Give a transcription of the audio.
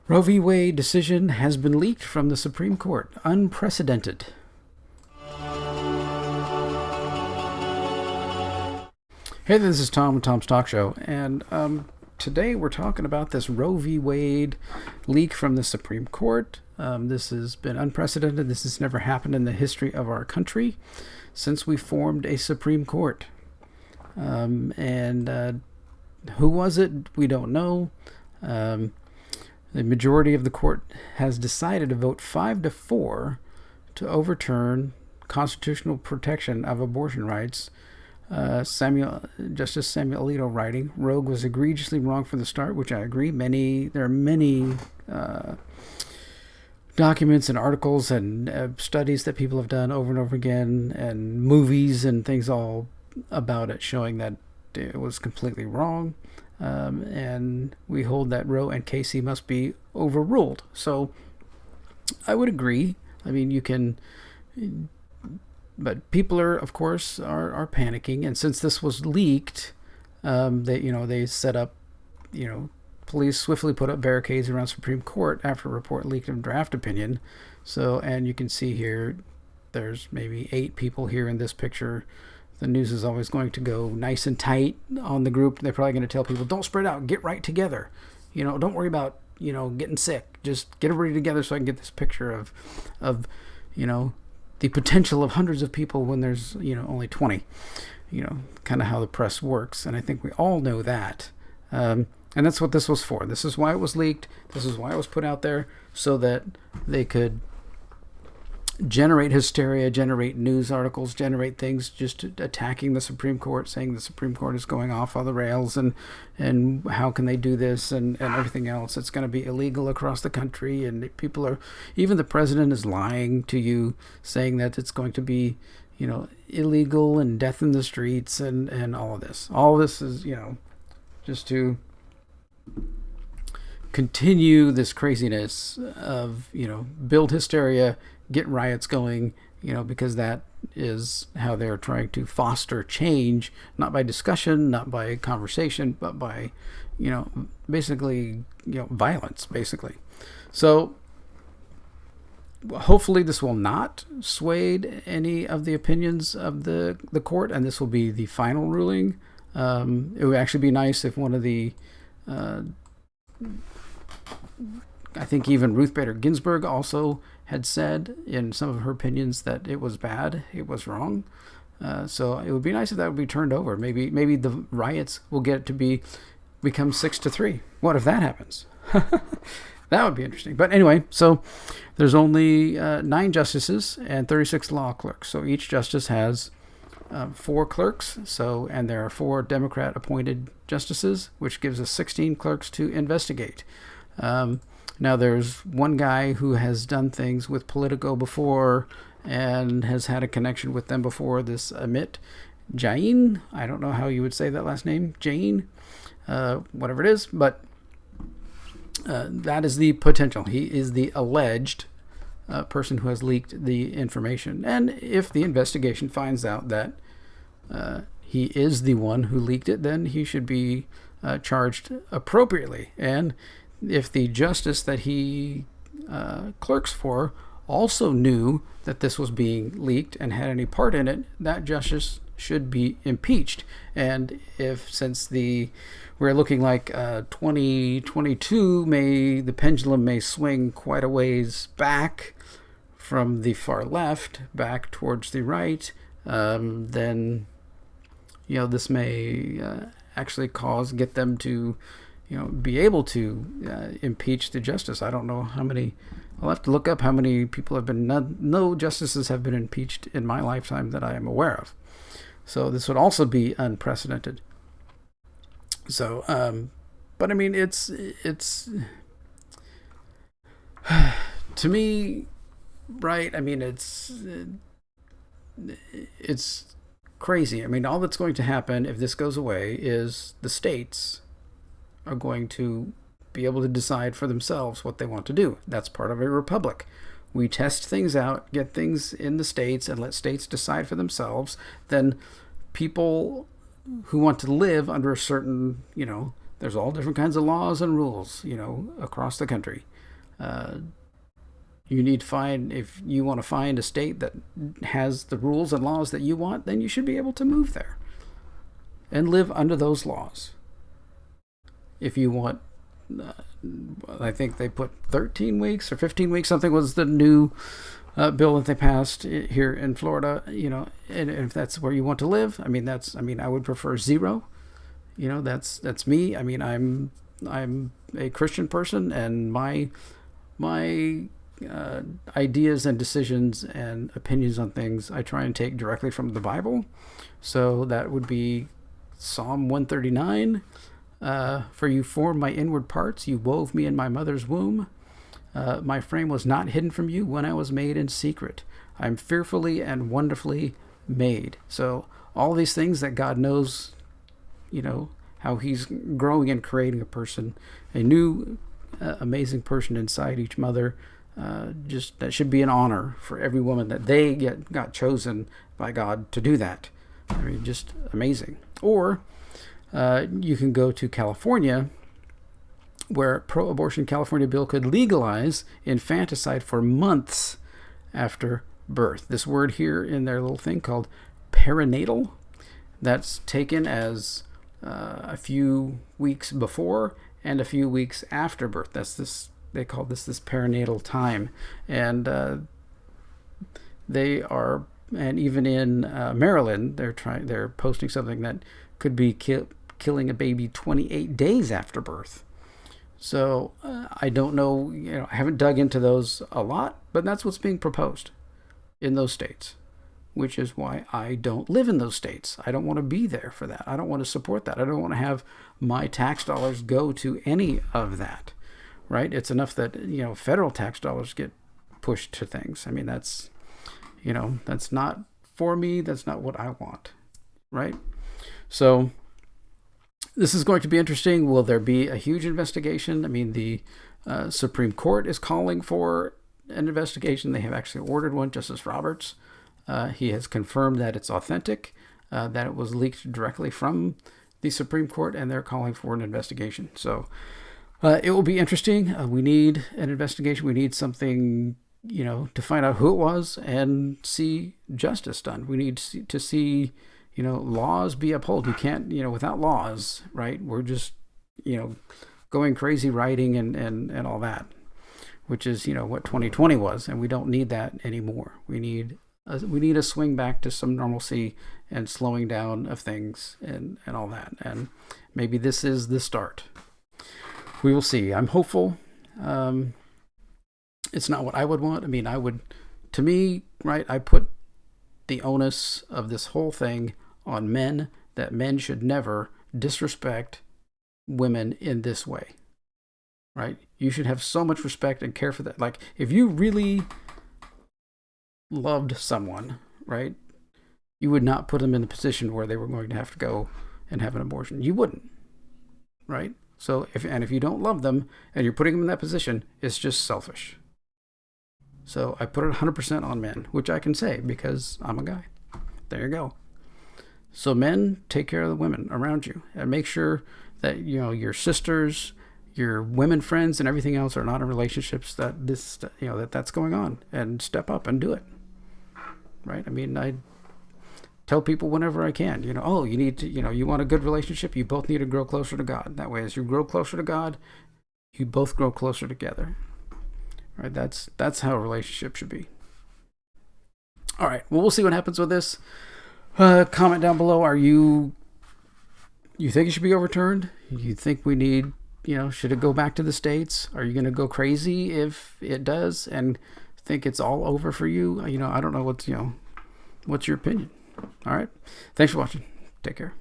Roe v. Wade decision has been leaked from the Supreme Court. Unprecedented. Hey, this is Tom with Tom's Talk Show, and today we're talking about this Roe v. Wade leak from the Supreme Court. This has been unprecedented. This has never happened in the history of our country since we formed a Supreme Court. And who was it? We don't know. The majority of the court has decided to vote 5-4 to overturn constitutional protection of abortion rights. Justice Samuel Alito writing, Roe was egregiously wrong from the start, which I agree. There are many documents and articles and studies that people have done over and over again, and movies and things all about it showing that it was completely wrong. And we hold that Roe and Casey must be overruled. So I would agree. I mean, you can... But people are, of course, are panicking, and since this was leaked, they set up, police swiftly put up barricades around Supreme Court after a report leaked of draft opinion. So, and you can see here, there's maybe 8 people here in this picture. The news is always going to go nice and tight on the group. They're probably going to tell people, don't spread out, get right together. Don't worry about, getting sick. Just get everybody together so I can get this picture of the potential of hundreds of people when there's, only 20, kind of how the press works. And I think we all know that. And that's what this was for. This is why it was leaked. This is why it was put out there, so that they could generate hysteria, generate news articles, generate things just attacking the Supreme Court, saying the Supreme Court is going off on the rails and how can they do this and everything else. It's going to be illegal across the country, and even the president is lying to you, saying that it's going to be, illegal and death in the streets and all of this. All of this is, just to continue this craziness of, build hysteria, get riots going, because that is how they're trying to foster change, not by discussion, not by conversation, but by, basically, violence, basically. So hopefully this will not sway any of the opinions of the court, and this will be the final ruling. It would actually be nice if one of the I think even Ruth Bader Ginsburg also had said in some of her opinions that it was bad, it was wrong. So it would be nice if that would be turned over. Maybe the riots will get it to become 6-3. What if that happens? That would be interesting. But anyway, so there's only 9 justices and 36 law clerks. So each justice has 4 clerks. And there are 4 Democrat appointed justices, which gives us 16 clerks to investigate. Now, there's one guy who has done things with Politico before and has had a connection with them before, this Amit Jain. I don't know how you would say that last name, Jain, whatever it is, but that is the potential. He is the alleged person who has leaked the information. And if the investigation finds out that he is the one who leaked it, then he should be charged appropriately. And if the justice that he clerks for also knew that this was being leaked and had any part in it, that justice should be impeached. And since we're looking like 2022, the pendulum may swing quite a ways back from the far left back towards the right, then this may actually get them to be able to impeach the justice. I don't know how many. I'll have to look up how many people have been. No justices have been impeached in my lifetime that I am aware of. So this would also be unprecedented. So, but I mean, it's to me, right? I mean, it's crazy. I mean, all that's going to happen if this goes away is the states are going to be able to decide for themselves what they want to do. That's part of a republic. We test things out, get things in the states, and let states decide for themselves. Then people who want to live under a certain, There's all different kinds of laws and rules, across the country. Uh, you need to find, if you want to find a state that has the rules and laws that you want, then you should be able to move there and live under those laws. If you want, I think they put 13 weeks or 15 weeks, something was the new bill that they passed here in Florida, and if that's where you want to live, I would prefer 0. That's me. I'm a Christian person, and my ideas and decisions and opinions on things I try and take directly from the Bible. So that would be Psalm 139. For you formed my inward parts, you wove me in my mother's womb. My frame was not hidden from you when I was made in secret. I'm fearfully and wonderfully made. So all these things that God knows, how he's growing and creating a person, a new amazing person inside each mother. Just that should be an honor for every woman that they got chosen by God to do that. Just amazing. Or you can go to California, where a pro-abortion California bill could legalize infanticide for months after birth. This word here in their little thing called perinatal, that's taken as a few weeks before and a few weeks after birth. They call this perinatal time, and and even in Maryland, they're posting something that could be killing a baby 28 days after birth. So I don't know, I haven't dug into those a lot, but that's what's being proposed in those states, which is why I don't live in those states. I don't want to be there for that. I don't want to support that. I don't want to have my tax dollars go to any of that, right? It's enough that, federal tax dollars get pushed to things. That's, that's not for me. That's not what I want, right? So this is going to be interesting. Will there be a huge investigation? The Supreme Court is calling for an investigation. They have actually ordered one. Justice Roberts, he has confirmed that it's authentic, that it was leaked directly from the Supreme Court, and they're calling for an investigation. So it will be interesting. We need an investigation. We need something, to find out who it was and see justice done. We need to see laws be upheld. You can't, without laws, right? We're just, going crazy writing and all that, which is, what 2020 was, and we don't need that anymore. We need a swing back to some normalcy and slowing down of things and all that. And maybe this is the start. We will see. I'm hopeful. It's not what I would want. To me, right, I put the onus of this whole thing on men, that men should never disrespect women in this way, right? You should have so much respect and care for that. Like, if you really loved someone, right, you would not put them in the position where they were going to have to go and have an abortion. You wouldn't, right? So if you don't love them and you're putting them in that position, it's just selfish. So I put it 100% on men, which I can say because I'm a guy. There you go. So men, take care of the women around you and make sure that, your sisters, your women friends and everything else are not in relationships that's going on, and step up and do it. Right? I tell people whenever I can, you need to, you want a good relationship, you both need to grow closer to God. That way, as you grow closer to God, you both grow closer together. Right? That's how a relationship should be. All right. Well, we'll see what happens with this. Comment down below. Are you think it should be overturned? You think we need, should it go back to the States? Are you going to go crazy if it does and think it's all over for you? I don't know what's your opinion. All right. Thanks for watching. Take care.